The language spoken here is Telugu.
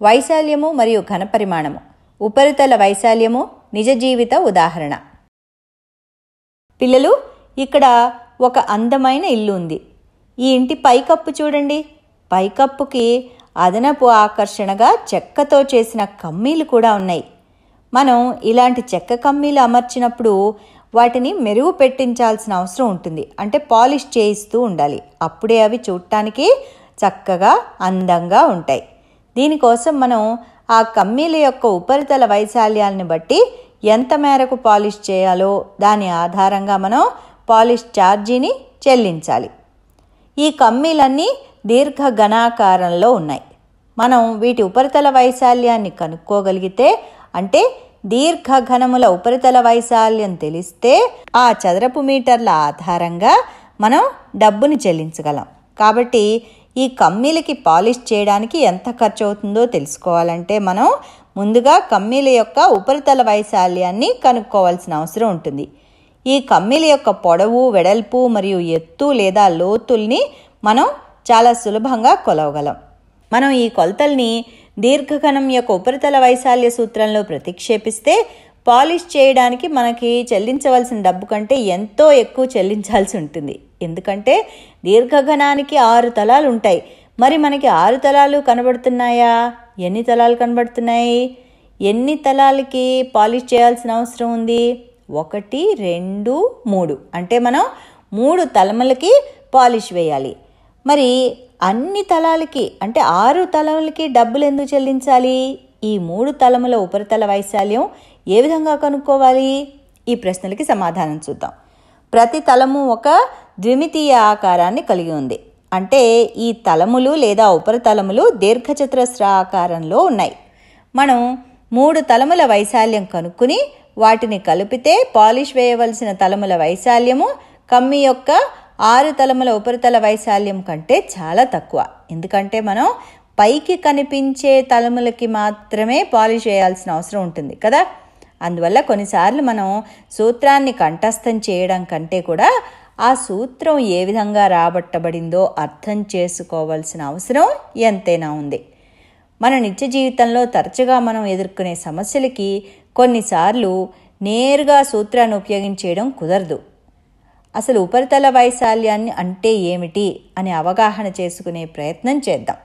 వైశాల్యము మరియు ఘనపరిమాణము. ఉపరితల వైశాల్యము నిజ జీవిత ఉదాహరణ. పిల్లలు, ఇక్కడ ఒక అందమైన ఇల్లు ఉంది. ఈ ఇంటి పైకప్పు చూడండి. పైకప్పుకి అదనపు ఆకర్షణగా చెక్కతో చేసిన కమ్మీలు కూడా ఉన్నాయి. మనం ఇలాంటి చెక్క కమ్మీలు అమర్చినప్పుడు వాటిని మెరుగు పెట్టించాల్సిన అవసరం ఉంటుంది. అంటే పాలిష్ చేయిస్తూ ఉండాలి. అప్పుడే అవి చూడటానికి చక్కగా అందంగా ఉంటాయి. దీనికోసం మనం ఆ కమ్మీల యొక్క ఉపరితల వైశాల్యాన్ని బట్టి ఎంత మేరకు పాలిష్ చేయాలో దాని ఆధారంగా మనం పాలిష్ ఛార్జీని చెల్లించాలి. ఈ కమ్మీలన్నీ దీర్ఘఘనాకారంలో ఉన్నాయి. మనం వీటి ఉపరితల వైశాల్యాన్ని కనుక్కోగలిగితే, అంటే దీర్ఘఘనముల ఉపరితల వైశాల్యం తెలిస్తే ఆ చదరపు మీటర్ల ఆధారంగా మనం డబ్బుని చెల్లించగలం. కాబట్టి ఈ కమ్మీలకి పాలిష్ చేయడానికి ఎంత ఖర్చు అవుతుందో తెలుసుకోవాలంటే మనం ముందుగా కమ్మీల యొక్క ఉపరితల వైశాల్యాన్ని కనుక్కోవాల్సిన అవసరం ఉంటుంది. ఈ కమ్మీల యొక్క పొడవు, వెడల్పు మరియు ఎత్తు లేదా లోతుల్ని మనం చాలా సులభంగా కొలవగలం. మనం ఈ కొలతల్ని దీర్ఘఘనం యొక్క ఉపరితల వైశాల్య సూత్రంలో ప్రతిక్షేపిస్తే పాలిష్ చేయడానికి మనకి చెల్లించవలసిన డబ్బు కంటే ఎంతో ఎక్కువ చెల్లించాల్సి ఉంటుంది. ఎందుకంటే దీర్ఘఘనానికి 6 తలాలు ఉంటాయి. మరి మనకి 6 తలాలు కనబడుతున్నాయా? ఎన్ని తలాలు కనబడుతున్నాయి? ఎన్ని తలాలకి పాలిష్ చేయాల్సిన అవసరం ఉంది? 1, 2, 3. అంటే మనం 3 తలములకి పాలిష్ వేయాలి. మరి అన్ని తలాలకి అంటే 6 తలములకి డబ్బులు ఎందుకు చెల్లించాలి? ఈ 3 తలముల ఉపరితల వైశాల్యం ఏ విధంగా కనుక్కోవాలి? ఈ ప్రశ్నలకి సమాధానం చూద్దాం. ప్రతి తలము ఒక ద్విమితీయ ఆకారాన్ని కలిగి ఉంది. అంటే ఈ తలములు లేదా ఉపరితలములు దీర్ఘచతురస్ర ఆకారంలో ఉన్నాయి. మనం 3 తలముల వైశాల్యం కనుక్కుని వాటిని కలిపితే పాలిష్ వేయవలసిన తలముల వైశాల్యము కమ్మీ యొక్క 6 తలముల ఉపరితల వైశాల్యం కంటే చాలా తక్కువ. ఎందుకంటే మనం పైకి కనిపించే తలములకి మాత్రమే పాలిష్ వేయాల్సిన అవసరం ఉంటుంది కదా. అందువల్ల కొన్నిసార్లు మనం సూత్రాన్ని కంఠస్థం చేయడం కంటే కూడా ఆ సూత్రం ఏ విధంగా రాబట్టబడిందో అర్థం చేసుకోవాల్సిన అవసరం ఎంతైనా ఉంది. మన నిత్య జీవితంలో తరచుగా మనం ఎదుర్కొనే సమస్యలకి కొన్నిసార్లు నేరుగా సూత్రాన్ని ఉపయోగించేయడం కుదరదు. అసలు ఉపరితల వైశాల్యాన్ని అంటే ఏమిటి అని అవగాహన చేసుకునే ప్రయత్నం చేద్దాం.